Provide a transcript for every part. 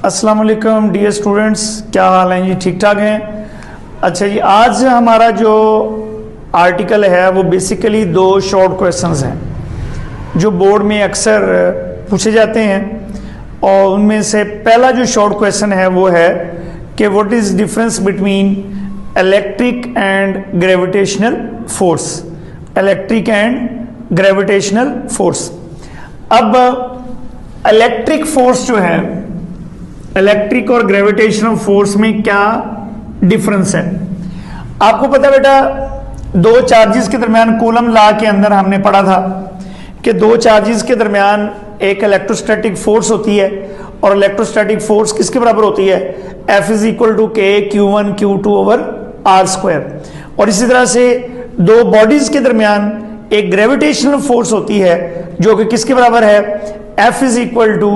अस्सलाम वालेकुम dear students, क्या हाल हैं जी? ठीक ठाक हैं? अच्छा जी, आज हमारा जो आर्टिकल है वो बेसिकली दो शॉर्ट क्वेश्चंस हैं जो बोर्ड में अक्सर पूछे जाते हैं। और उनमें से पहला जो शॉर्ट क्वेश्चन है वो है कि what is difference between electric and gravitational force. Electric and gravitational force. अब इलेक्ट्रिक फोर्स जो है, इलेक्ट्रिक और ग्रेविटेशनल फोर्स में क्या डिफरेंस है? आपको पता बेटा, दो चार्जेस के दरमियान कूलम लॉ के अंदर हमने पढ़ा था कि दो चार्जेस के दरमियान एक इलेक्ट्रोस्टैटिक फोर्स होती है और इलेक्ट्रोस्टैटिक फोर्स किसके बराबर होती है? F इज इक्वल टू के Q1 Q2 over r square. और इसी तरह से दो बॉडीज के दरमियान एक ग्रेविटेशनल फोर्स होती है जो कि किसके बराबर है? F is equal to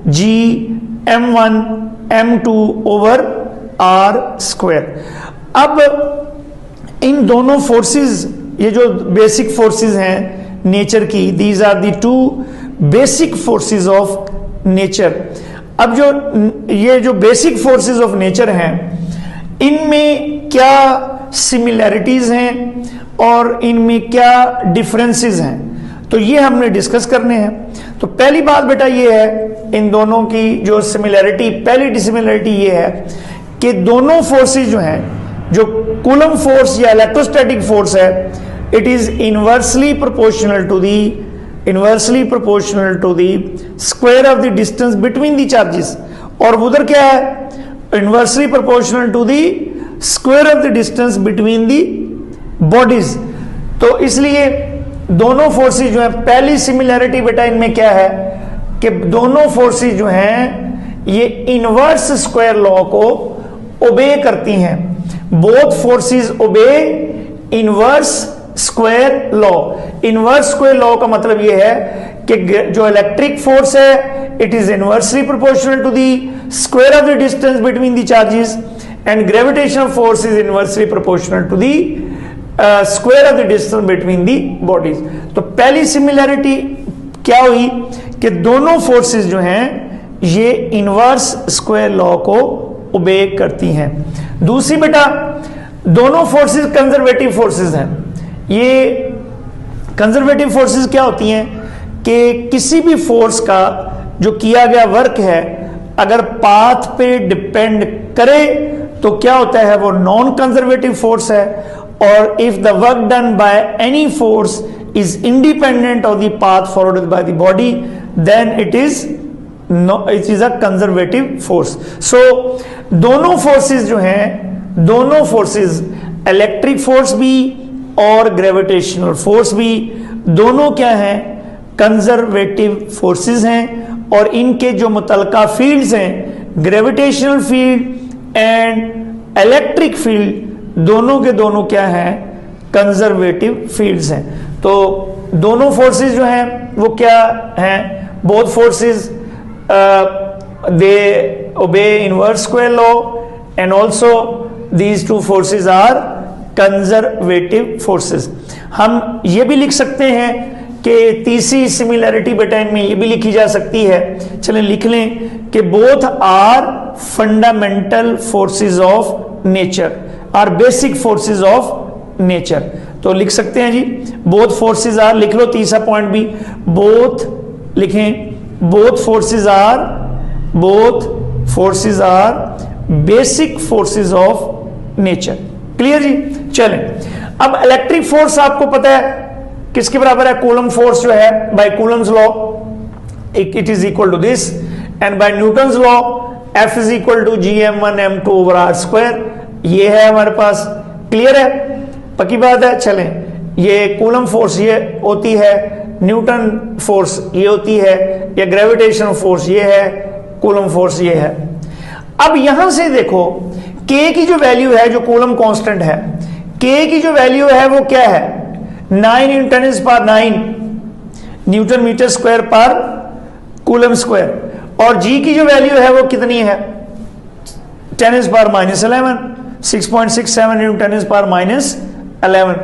G M1 M2 over r square. अब इन दोनों फोर्सेस, ये जो बेसिक फोर्सेस हैं नेचर की, these are the two basic forces of nature. अब जो ये जो बेसिक फोर्सेस ऑफ नेचर हैं, इनमें क्या सिमिलैरिटीज हैं और इनमें क्या डिफरेंसेस हैं, तो ये हमने डिस्कस करने हैं। तो पहली बात बेटा ये है, इन दोनों की जो सिमिलैरिटी, पहली सिमिलैरिटी ये है कि दोनों फोर्सेस जो हैं, जो कूलम फोर्स या इलेक्ट्रोस्टैटिक फोर्स है, it is inversely proportional to the square of the distance between the charges. और उधर क्या है? Inversely proportional to the square of the distance between the bodies. तो इसलिए दोनों फोर्सेस जो है, पहली सिमिलैरिटी बेटा इनमें क्या है कि दोनों फोर्सेस जो हैं ये इनवर्स स्क्वायर लॉ को ओबे करती हैं। Both forces obey inverse square law. Inverse square law का मतलब ये है कि जो इलेक्ट्रिक फोर्स है, it is inversely proportional to the square of the distance between the charges, and gravitational force is inversely proportional to the square of the distance between the bodies. तो पहली similarity क्या हुई कि दोनों forces जो हैं ये इनवर्स स्क्वायर लॉ को ओबे करती हैं। दूसरी बेटा, दोनों फोर्सेस कंजर्वेटिव फोर्सेस हैं। ये कंजर्वेटिव फोर्सेस क्या होती हैं कि किसी भी फोर्स का जो किया गया वर्क है, अगर पाथ पे डिपेंड करे तो क्या होता है? वो नॉन कंजर्वेटिव फोर्स है। और if the work done by any force is independent of the path forward by the body, then it is a conservative force. So दोनों फोर्सेस जो हैं, दोनों फोर्सेस, इलेक्ट्रिक फोर्स भी और ग्रेविटेशनल फोर्स भी, दोनों क्या हैं? कंजर्वेटिव फोर्सेस हैं। और इनके जो मुतलका फील्ड्स हैं, gravitational field and electric field, दोनों के दोनों क्या हैं? कंजर्वेटिव फील्ड्स हैं। तो दोनों फोर्सेस जो हैं वो क्या हैं? Both forces they obey inverse square law, and also these two forces are conservative forces. हम ये भी लिख सकते हैं कि तीसरी सिमिलैरिटी बेटा इनमें ये भी लिखी जा सकती है, चलें लिख लें कि both are fundamental forces of nature, or basic forces of nature. तो लिख सकते हैं जी, बोथ फोर्सेस आर, लिख लो तीसरा पॉइंट भी, बोथ लिखें, both forces are basic forces of nature. Clear जी? चलें, अब इलेक्ट्रिक फोर्स आपको पता है किसके बराबर है? कूलम फोर्स जो है, by Coulomb's law it is equal to this, and by Newton's law F is equal to G M1 M2 over r square. ये है हमारे पास। क्लियर है? पक्की बात है। चलें, ये कूलम फोर्स ये होती है, न्यूटन फोर्स ये होती है, या ग्रेविटेशनल फोर्स ये है, कूलम फोर्स ये है। अब यहां से देखो, K की जो वैल्यू है, जो कूलम कांस्टेंट है, K की जो वैल्यू है वो क्या है? 9 × 10⁹ न्यूटन मीटर स्क्वायर पर कूलम स्क्वायर। और G की जो वैल्यू है वो कितनी है? 10⁻⁻11, 6.67 × 10⁻11।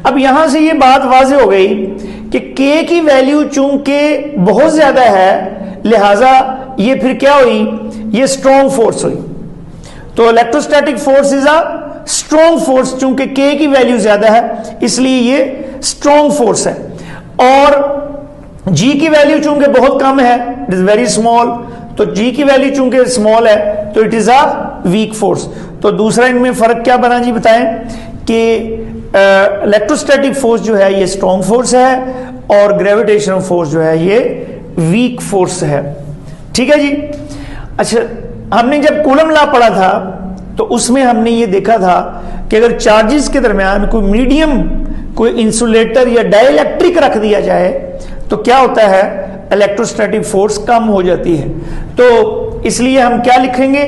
अब यहां से ये बात वाज़ेह हो गई कि K की वैल्यू चूंकि बहुत ज्यादा है, लिहाजा ये फिर क्या हुई? ये स्ट्रॉन्ग फोर्स हुई। तो electrostatic force is a strong force, चूंकि K की वैल्यू ज्यादा है इसलिए ये स्ट्रॉन्ग फोर्स है। और G की वैल्यू चूंकि बहुत कम है, इट इज वेरी स्मॉल, तो G की वैल्यू चूंकि स्मॉल है तो it is a weak force. तो दूसरा इनमें फर्क क्या बना जी, बताएं कि इलेक्ट्रोस्टैटिक फोर्स जो है ये स्ट्रॉन्ग फोर्स है और ग्रेविटेशनल फोर्स जो है ये वीक फोर्स है। ठीक है जी। अच्छा, हमने जब कूलम लॉ पढ़ा था तो उसमें हमने ये देखा था कि अगर चार्जेस के दरमियान कोई मीडियम, कोई इंसुलेटर या डाइलेक्ट्रिक रख दिया जाए तो क्या होता है, इलेक्ट्रोस्टैटिक फोर्स कम हो जाती है। तो इसलिए हम क्या लिखेंगे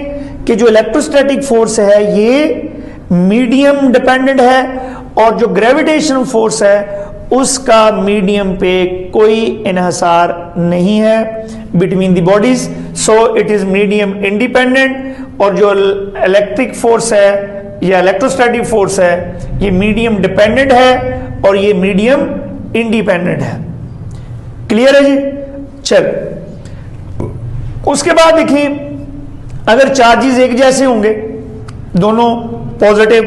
कि जो इलेक्ट्रोस्टैटिक फोर्स है ये मीडियम डिपेंडेंट है और जो ग्रेविटेशनल फोर्स है उसका मीडियम पे कोई इन्हिसार नहीं है between the bodies, so it is medium independent. और जो इलेक्ट्रिक फोर्स है या इलेक्ट्रोस्टैटिक फोर्स है ये मीडियम डिपेंडेंट है और ये मीडियम इंडिपेंडेंट है। क्लियर है जी। चल, उसके बाद देखिए, अगर चार्जेस एक जैसे होंगे दोनों पॉजिटिव,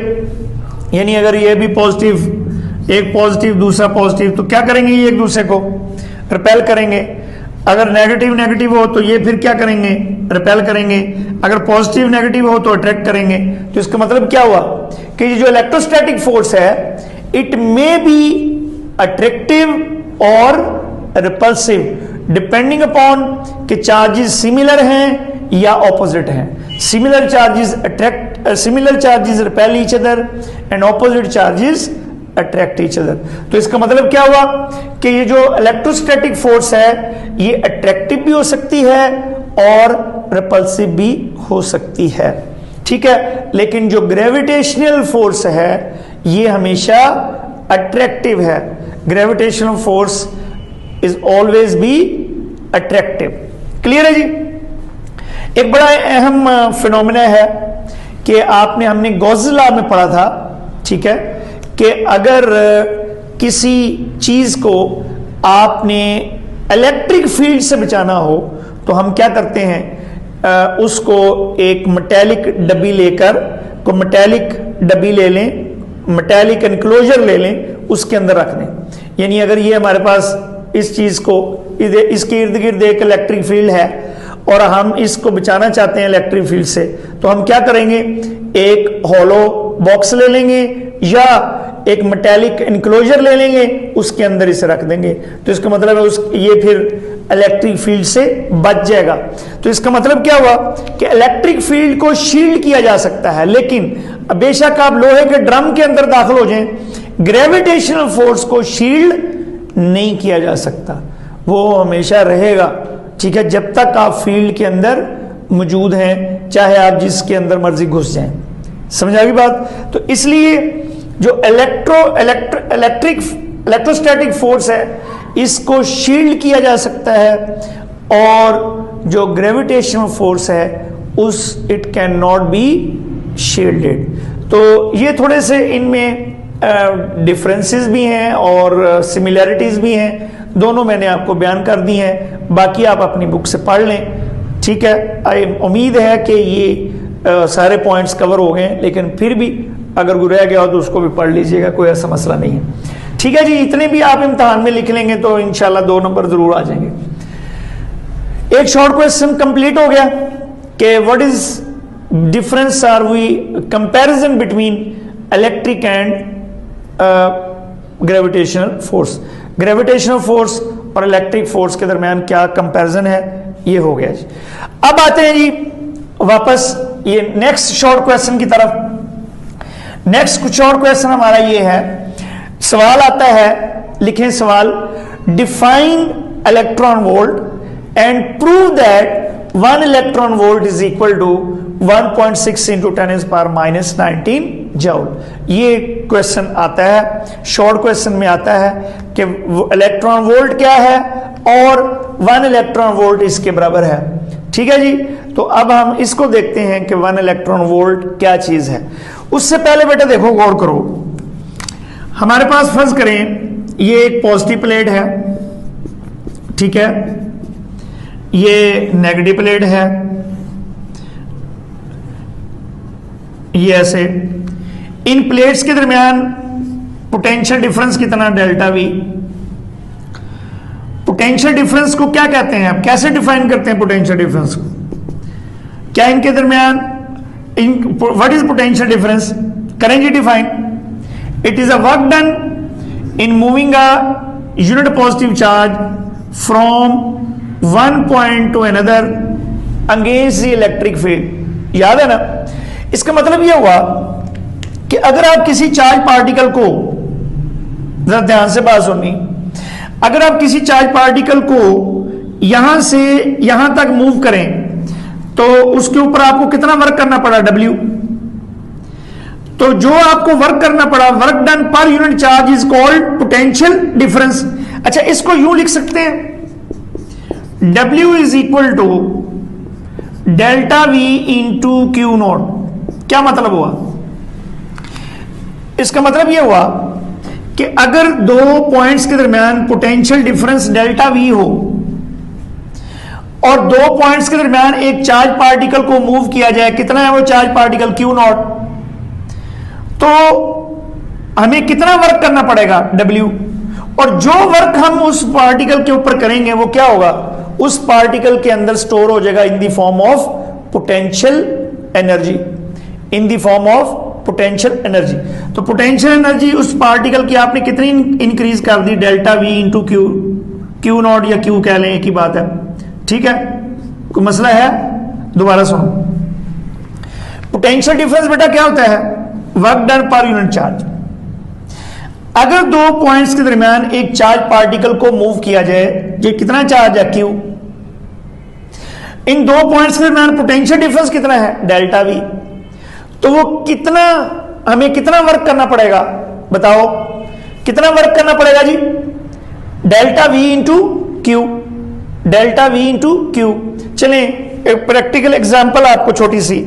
यानी अगर ये भी पॉजिटिव, एक पॉजिटिव दूसरा पॉजिटिव, तो क्या करेंगे, ये एक दूसरे को रिपेल करेंगे। अगर नेगेटिव नेगेटिव हो तो ये फिर क्या करेंगे, रिपेल करेंगे। अगर पॉजिटिव नेगेटिव हो तो अट्रैक्ट करेंगे। तो इसका मतलब क्या हुआ कि ये जो इलेक्ट्रोस्टैटिक फोर्स है इट मे बी अट्रैक्टिव और रिपल्सिव डिपेंडिंग अपॉन कि चार्जेस सिमिलर हैं या ऑपोजिट हैं। Similar charges attract, similar charges repel each other and opposite charges attract each other. तो इसका मतलब क्या हुआ कि ये जो इलेक्ट्रोस्टैटिक फोर्स है ये अट्रैक्टिव भी हो सकती है और रिपल्सिव भी हो सकती है। ठीक है, लेकिन जो ग्रेविटेशनल फोर्स है ये हमेशा अट्रैक्टिव है। Gravitational force is always be attractive. Clear है जी। एक बड़ा अहम फिनोमेना है कि हमने गॉस लॉ में पढ़ा था, ठीक है, कि अगर किसी चीज को आपने इलेक्ट्रिक फील्ड से बचाना हो तो हम क्या करते हैं, उसको एक मेटेलिक डब्बी लेकर, को मेटेलिक डब्बी ले लें, मेटेलिक एनक्लोजर ले लें, उसके अंदर रख दें। यानी अगर ये हमारे पास इस चीज को, इसके इर्द गिर्द एक इलेक्ट्रिक फील्ड है और हम इसको बचाना चाहते हैं इलेक्ट्रिक फील्ड से, तो हम क्या करेंगे, एक हॉलो बॉक्स ले लेंगे या एक मेटेलिक एनक्लोजर ले लेंगे, उसके अंदर इसे रख देंगे। तो इसका मतलब है ये फिर इलेक्ट्रिक फील्ड से बच जाएगा। तो इसका मतलब क्या हुआ कि इलेक्ट्रिक फील्ड को शील्ड किया जा सकता है, लेकिन बेशक आप लोहे के ड्रम के अंदर दाखिल हो जाएं, ग्रेविटेशनल फोर्स को शील्ड नहीं किया जा सकता, वो हमेशा रहेगा। ठीक है, जब तक आप फील्ड के अंदर मौजूद हैं, चाहे आप जिसके अंदर मर्जी घुस जाएं। समझ आ गई बात। तो इसलिए जो इलेक्ट्रोस्टैटिक फोर्स है इसको शील्ड किया जा सकता है और जो ग्रेविटेशनल फोर्स है it can not be shielded. तो ये थोड़े से इनमें डिफरेंसेस भी हैं और सिमिलैरिटीज भी हैं, दोनों मैंने आपको बयान कर दी हैं, बाकी आप अपनी बुक से पढ़ लें। ठीक है, उम्मीद है कि ये सारे पॉइंट्स कवर हो गए, लेकिन फिर भी अगर कोई रह गया हो तो उसको भी पढ़ लीजिएगा, कोई ऐसा मसला नहीं है। ठीक है जी, इतने भी आप इम्तिहान में लिख लेंगे तो इंशाल्लाह 2 नंबर जरूर आ जाएंगे। एक शॉर्ट क्वेश्चन कंप्लीट हो गया कि what is difference or we comparison between electric and gravitational force. Gravitational force और इलेक्ट्रिक फोर्स के दरमियान क्या कंपैरिजन है, ये हो गया जी। अब आते हैं जी वापस ये नेक्स्ट शॉर्ट क्वेश्चन की तरफ। नेक्स्ट शॉर्ट क्वेश्चन हमारा ये है, सवाल आता है, लिखें सवाल, define electron volt and prove that 1 electron volt is equal to 1.6 into 10⁻⁻19 joule. ये क्वेश्चन आता है, शॉर्ट क्वेश्चन में आता है कि इलेक्ट्रॉन वोल्ट क्या है और 1 इलेक्ट्रॉन वोल्ट इसके बराबर है। ठीक है जी, तो अब हम इसको देखते हैं कि 1 इलेक्ट्रॉन वोल्ट क्या चीज है। उससे पहले बेटा देखो, गौर करो, हमारे पास फर्ज करें ये एक पॉजिटिव प्लेट है, ठीक है, ये नेगेटिव प्लेट है, ये ऐसे इन प्लेट्स के दरमियान पोटेंशियल डिफरेंस कितना, डेल्टा वी। पोटेंशियल डिफरेंस को क्या कहते हैं, आप कैसे डिफाइन करते हैं पोटेंशियल डिफरेंस को? क्या इनके दरमियान व्हाट इज पोटेंशियल डिफरेंस? करें जी define. It is a work done in moving a unit positive charge from one point to another against the electric field. याद है ना? इसका मतलब यह हुआ कि अगर आप किसी चार्ज पार्टिकल को, जरा ध्यान से बात सुननी, अगर आप किसी चार्ज पार्टिकल को यहां से यहां तक मूव करें तो उसके ऊपर आपको कितना वर्क करना पड़ा, W। तो जो आपको वर्क करना पड़ा, work done per unit charge is called potential difference. अच्छा, इसको यूं लिख सकते हैं, W is equal to delta V into Q naught. क्या मतलब हुआ? इसका मतलब यह हुआ कि अगर दो पॉइंट्स के दरमियान पोटेंशियल डिफरेंस डेल्टा वी हो और दो पॉइंट्स के दरमियान एक चार्ज पार्टिकल को मूव किया जाए, कितना है वो चार्ज पार्टिकल, क्यू नॉट, तो हमें कितना वर्क करना पड़ेगा, W। और जो वर्क हम उस पार्टिकल के ऊपर करेंगे वो क्या होगा, उस पार्टिकल के अंदर स्टोर हो जाएगा in the form of potential energy, in the form of potential energy. तो पोटेंशियल एनर्जी उस पार्टिकल की आपने कितनी इंक्रीज कर दी, delta V into Q, Q not या क्यू कह लें, एक ही बात है। ठीक है, कोई मसला है? दोबारा सुनो, पोटेंशियल डिफरेंस बेटा क्या होता है, work done per unit charge. अगर दो पॉइंट्स के दरमियान एक चार्ज पार्टिकल को मूव किया जाए, जो कितना चार्ज है, क्यू, इन दो पॉइंट्स के दरमियान पोटेंशियल डिफरेंस कितना है, डेल्टा वी। तो वो कितना, हमें कितना वर्क करना पड़ेगा, बताओ कितना वर्क करना पड़ेगा जी, delta V into Q, delta V into Q. चलें एक प्रैक्टिकल एग्जांपल आपको छोटी सी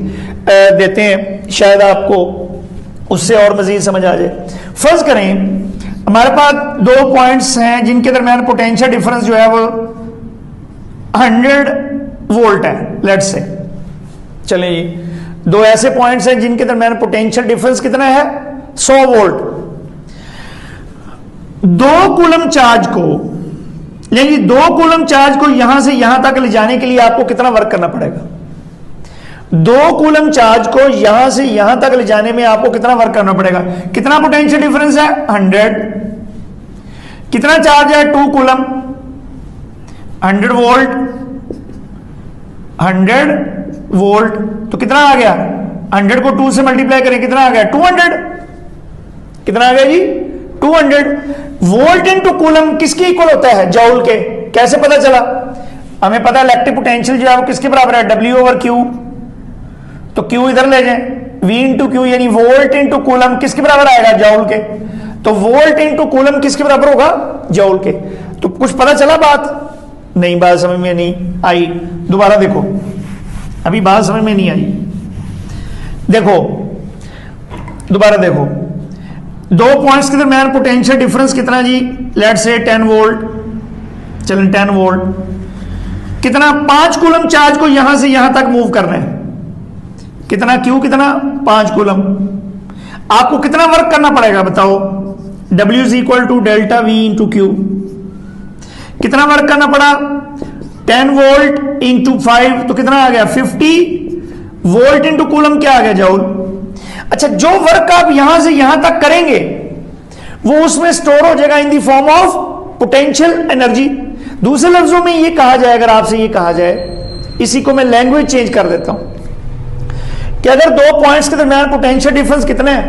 देते हैं, शायद आपको उससे और मजीद समझ आ जाए। फर्ज करें हमारे पास दो पॉइंट्स हैं जिनके दरमियान पोटेंशियल डिफरेंस जो है वो 100 वोल्ट है, लेट्स से। चलें जी, दो ऐसे पॉइंट्स हैं जिनके दरमियान पोटेंशियल डिफरेंस कितना है, 100 वोल्ट। दो कूलम चार्ज को, यानी दो कूलम चार्ज को यहां से यहां तक ले जाने के लिए आपको कितना वर्क करना पड़ेगा, दो कूलम चार्ज को यहां से यहां तक ले जाने में आपको कितना वर्क करना पड़ेगा, कितना पोटेंशियल डिफरेंस है, 100। कितना चार्ज है, 2 कूलम, 100 वोल्ट, 100 वोल्ट, तो कितना आ गया, 100 को 2 से मल्टीप्लाई करें कितना आ गया, 200। कितना आ गया जी, 200 वोल्ट इनटू कूलम किसके इक्वल होता है, जॉउल के। कैसे पता चला, हमें पता है इलेक्ट्रिक पोटेंशियल जो है वो किसके बराबर है, W ओवर Q। तो Q इधर ले जाएं, V इंटू क्यू यानी वोल्ट इंटू कूलम किसके बराबर आएगा, जॉउल के। तो वोल्ट इंटू कूलम किसके बराबर होगा, जॉउल के। तो कुछ पता चला बात, नहीं बात समझ में नहीं आई, दोबारा देखो, अभी बात समझ में नहीं आई, देखो दोबारा देखो। दो पॉइंट्स के दरमियान पोटेंशियल डिफरेंस कितना जी, लेट्स से 10 वोल्ट, चलें 10 वोल्ट। कितना, 5 कूलम चार्ज को यहां से यहां तक मूव करना है, कितना, क्यू कितना, 5 कूलम। आपको कितना वर्क करना पड़ेगा बताओ, W is equal to delta V into Q. कितना वर्क करना पड़ा, 10 वोल्ट इंटू 5, तो कितना आ गया, 50 वोल्ट इंटू कूलम क्या आ गया, जॉउल। अच्छा, जो वर्क आप यहां से यहां तक करेंगे वो उसमें स्टोर हो जाएगा in the form of potential energy. दूसरे लफ्जों में ये कहा जाए, अगर आपसे ये कहा जाए, इसी को मैं लैंग्वेज चेंज कर देता हूं कि अगर दो पॉइंट्स के दरमियान पोटेंशियल डिफरेंस कितना है,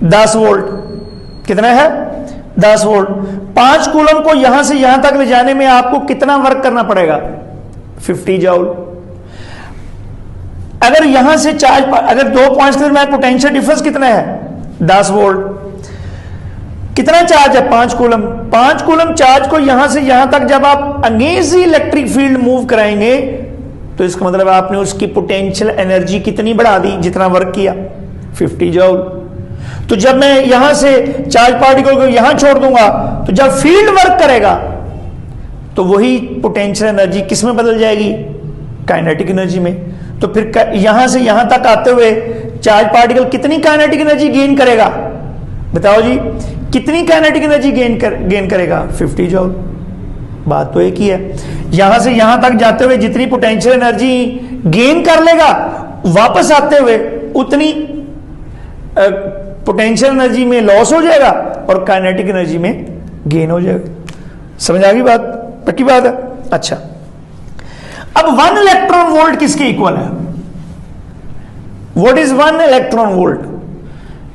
10 वोल्ट, कितना है, 10 वोल्ट। 5 कूलम को यहां से यहां तक ले जाने में आपको कितना वर्क करना पड़ेगा, 50 जॉउल। अगर यहां से चार्ज, अगर दो पॉइंट्स के दरमियान पोटेंशियल डिफरेंस कितना है, 10 वोल्ट, कितना चार्ज है, 5 कूलम। 5 कूलम चार्ज को यहां से यहां तक जब आप अगेंस्ट इलेक्ट्रिक फील्ड मूव कराएंगे तो इसका मतलब आपने उसकी पोटेंशियल एनर्जी कितनी बढ़ा दी, जितना वर्क किया, 50 जॉउल। तो जब मैं यहां से चार्ज पार्टिकल को यहां छोड़ दूंगा तो जब फील्ड वर्क करेगा तो वही पोटेंशियल एनर्जी किस में बदल जाएगी, काइनेटिक एनर्जी में। तो फिर यहां से यहां तक आते हुए चार्ज पार्टिकल कितनी काइनेटिक एनर्जी गेन करेगा, बताओ जी, कितनी काइनेटिक एनर्जी गेन करेगा? 50 जूल। बात तो एक ही है, यहां से यहां तक जाते हुए जितनी पोटेंशियल एनर्जी गेन कर लेगा, वापस आते हुए उतनी पोटेंशियल एनर्जी में लॉस हो जाएगा और काइनेटिक एनर्जी में गेन हो जाएगा। समझ आ गई बात? पक्की बात है। अच्छा, अब 1 इलेक्ट्रॉन वोल्ट किसके इक्वल है? What is 1 electron volt?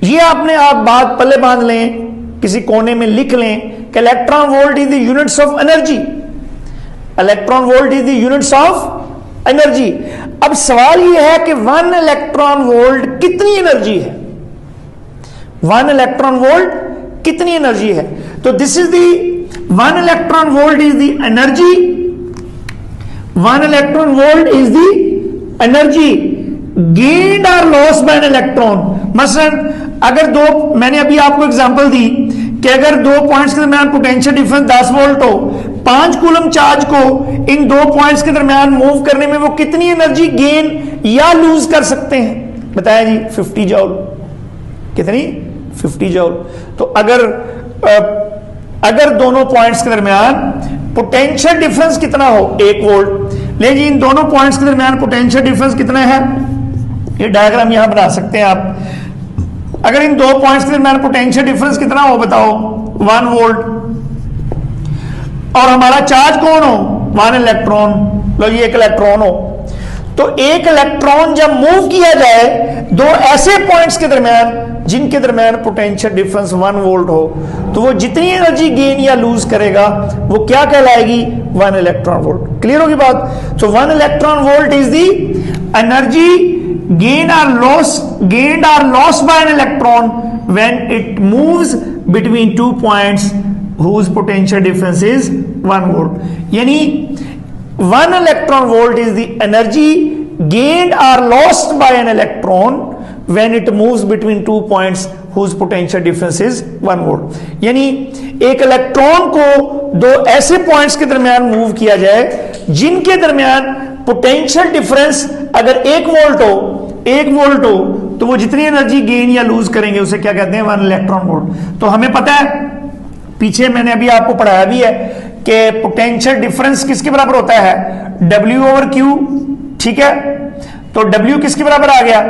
ये आपने आप बात पल्ले बांध लें, किसी कोने में लिख लें कि electron volt is the units of energy. Electron volt is the units of energy. अब सवाल यह है कि 1 इलेक्ट्रॉन वोल्ट कितनी एनर्जी है? 1 इलेक्ट्रॉन वोल्ट कितनी एनर्जी है? तो this is the 1 electron volt is the energy. 1 electron volt is the energy gained और लॉस बाय एन इलेक्ट्रॉन। मसलन अगर दो, मैंने अभी आपको एग्जांपल दी कि अगर 2 पॉइंट्स के दरमियान पोटेंशियल डिफरेंस 10 वोल्ट हो, 5 कूलम चार्ज को इन 2 पॉइंट्स के दरमियान मूव करने में वो कितनी एनर्जी गेन या लूज कर सकते हैं? बताया जी 50 जूल। कितनी? 50 जूल। तो अगर दोनों पॉइंट्स के दरमियान पोटेंशियल डिफरेंस कितना हो? 1 वोल्ट। ले जी, इन दोनों पॉइंट्स के दरमियान पोटेंशियल डिफरेंस कितना है? ये डायग्राम यहां बना सकते हैं आप। अगर इन 2 पॉइंट्स के दरमियान पोटेंशियल डिफरेंस कितना हो बताओ? 1 वोल्ट। और हमारा चार्ज कौन हो? 1 इलेक्ट्रॉन। लो जी, 1 इलेक्ट्रॉन हो, तो 1 इलेक्ट्रॉन जब मूव किया जाए 2 ऐसे पॉइंट्स के दरमियान जिनके दरमियान पोटेंशियल डिफरेंस 1 वोल्ट हो, तो वो जितनी एनर्जी गेन या लूज करेगा वो क्या कहलाएगी? 1 इलेक्ट्रॉन वोल्ट। क्लियर होगी बात? तो 1 electron volt is the energy gained or lost by an electron when it moves between 2 points whose potential difference is 1 volt. यानी 1 electron volt is the energy gained or lost by an electron when it moves between 2 points whose potential difference is 1 volt. यानी एक electron को 2 ऐसे points के दरमियान move किया जाए जिनके दरमियान पोटेंशियल डिफरेंस अगर 1 वोल्ट हो, तो वो जितनी एनर्जी गेन या लूज करेंगे उसे क्या कहते हैं? 1 इलेक्ट्रॉन वोल्ट। तो हमें पता है, पीछे मैंने अभी आपको पढ़ाया भी है कि पोटेंशियल डिफरेंस किसके बराबर होता है? W/Q। ठीक है, तो W किसके बराबर आ गया?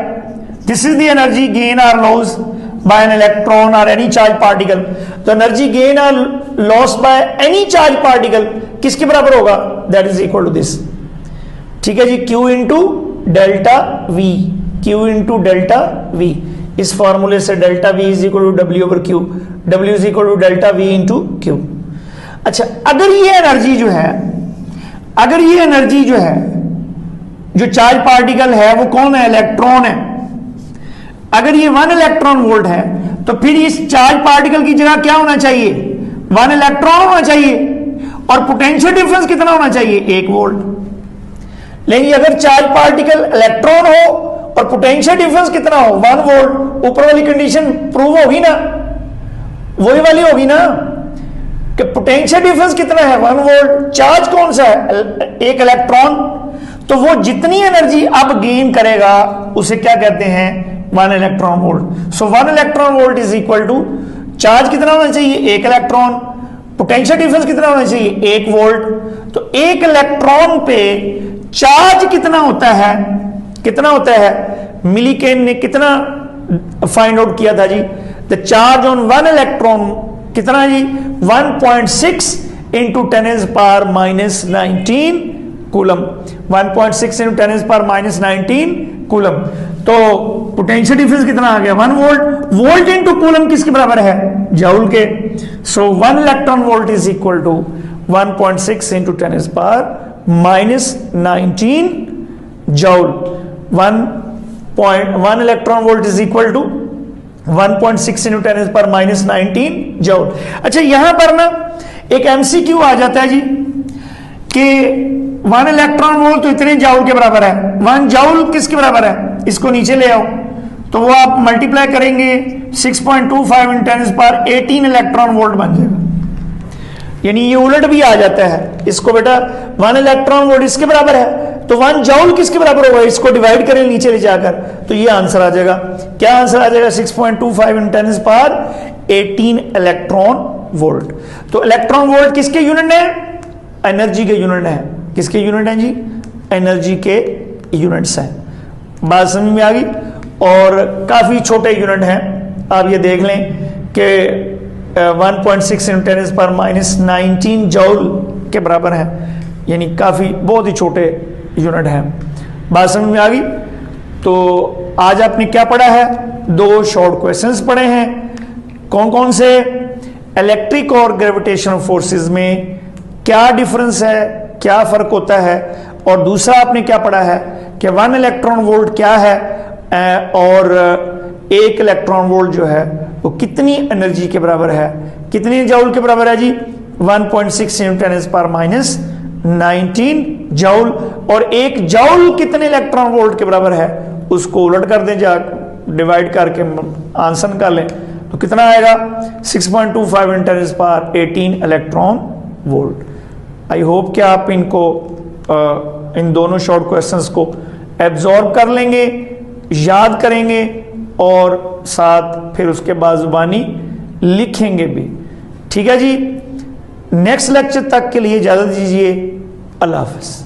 This is the energy gain और लॉस बाय एन इलेक्ट्रॉन और एनी चार्ज पार्टिकल। तो एनर्जी गेन और loss by any charge particle किसके बराबर होगा? That is equal to this. ठीक है जी, Q into delta V। Q into delta V। इस फॉर्मूले से डेल्टा V is equal to W/Q। W is equal to delta V into Q। अच्छा, अगर ये एनर्जी जो है, जो चार्ज पार्टिकल है वो कौन है? इलेक्ट्रॉन है। अगर ये 1 इलेक्ट्रॉन वोल्ट है तो फिर इस चार्ज पार्टिकल की जगह क्या होना चाहिए? 1 इलेक्ट्रॉन होना चाहिए। और पोटेंशियल डिफरेंस कितना होना चाहिए? 1 वोल्ट। लेकिन अगर चार्ज पार्टिकल इलेक्ट्रॉन हो और पोटेंशियल डिफरेंस कितना हो? 1 वोल्ट। ऊपर वाली कंडीशन प्रूव होगी ना? वही वाली होगी ना कि पोटेंशियल डिफरेंस कितना है? 1 वोल्ट। चार्ज कौन सा है? 1 इलेक्ट्रॉन। तो वो जितनी एनर्जी अब गेन करेगा उसे क्या कहते हैं? 1 electron volt. So 1 electron volt is equal to charge कितना होना चाहिए? 1 इलेक्ट्रॉन। पोटेंशियल डिफरेंस कितना होना चाहिए? 1 वोल्ट। तो 1 इलेक्ट्रॉन पे चार्ज कितना होता है? मिलीकेन ने कितना फाइंड आउट किया था जी? द चार्ज ऑन 1 इलेक्ट्रॉन कितना जी? 1.6 इंटू 10⁻⁻19 कूलम। 1.6 into 10⁻⁻19 coulomb. तो पोटेंशियल डिफरेंस कितना आ गया? 1 वोल्ट। वोल्ट इंटू कूलम किसके बराबर है? जूल के। So 1 electron volt is equal to 1.6 into 10⁻⁻19 joule. 1 electron volt is equal to 1.6 into 10⁻⁻19 joule. अच्छा, यहां पर ना एक एमसीक्यू आ जाता है जी कि 1 इलेक्ट्रॉन वोल्ट तो इतने जूल के बराबर है। 1 जूल किसके बराबर है? इसको नीचे ले आओ तो वो आप मल्टीप्लाई करेंगे 6.25 इंटू 10⁻18 इलेक्ट्रॉन वोल्ट बन जाएगा। यानी ये उलट भी आ जाता है। इसको बेटा 1 इलेक्ट्रॉन वोल्ट इसके बराबर है तो 1 जूल किसके बराबर होगा, इसको डिवाइड करें नीचे ले जाकर, तो ये आंसर आ जाएगा। क्या आंसर आ जाएगा, 6.25 × 10⁻18 इलेक्ट्रॉन वोल्ट। तो इलेक्ट्रॉन वोल्ट किसके यूनिट है, एनर्जी के यूनिट है। किसके यूनिट हैं जी, एनर्जी के यूनिट्स हैं। बात समझ में आ गई। और काफी छोटे यूनिट हैं, आप ये देख लें कि 1.6 × 10⁻19 जूल के बराबर है, यानी काफी बहुत ही छोटे यूनिट हैं। बात समझ में आ गई। तो आज आपने क्या पढ़ा है, 2 शॉर्ट क्वेश्चंस पढ़े हैं। कौन कौन से, इलेक्ट्रिक और ग्रेविटेशनल फोर्सेस में क्या डिफरेंस है, क्या फर्क होता है, और दूसरा आपने क्या पढ़ा है कि 1 इलेक्ट्रॉन वोल्ट क्या है, और 1 इलेक्ट्रॉन वोल्ट जो है वो कितनी एनर्जी के बराबर है, कितनी जूल के बराबर है जी, 1.6 × 10⁻19 जूल। और 1 जूल कितने इलेक्ट्रॉन वोल्ट के बराबर है, उसको उलट कर दें, जा डिवाइड करके आंसर निकाल लें, तो कितना आएगा, 6.25 × 10⁻18 इलेक्ट्रॉन वोल्ट। आई होप कि आप इनको इन दोनों शॉर्ट क्वेश्चंस को एब्जॉर्ब कर लेंगे, याद करेंगे, और साथ फिर उसके बाद जुबानी लिखेंगे भी। ठीक है जी। नेक्स्ट लेक्चर तक के लिए इजाजत दीजिए। अल्लाह हाफ़िज़।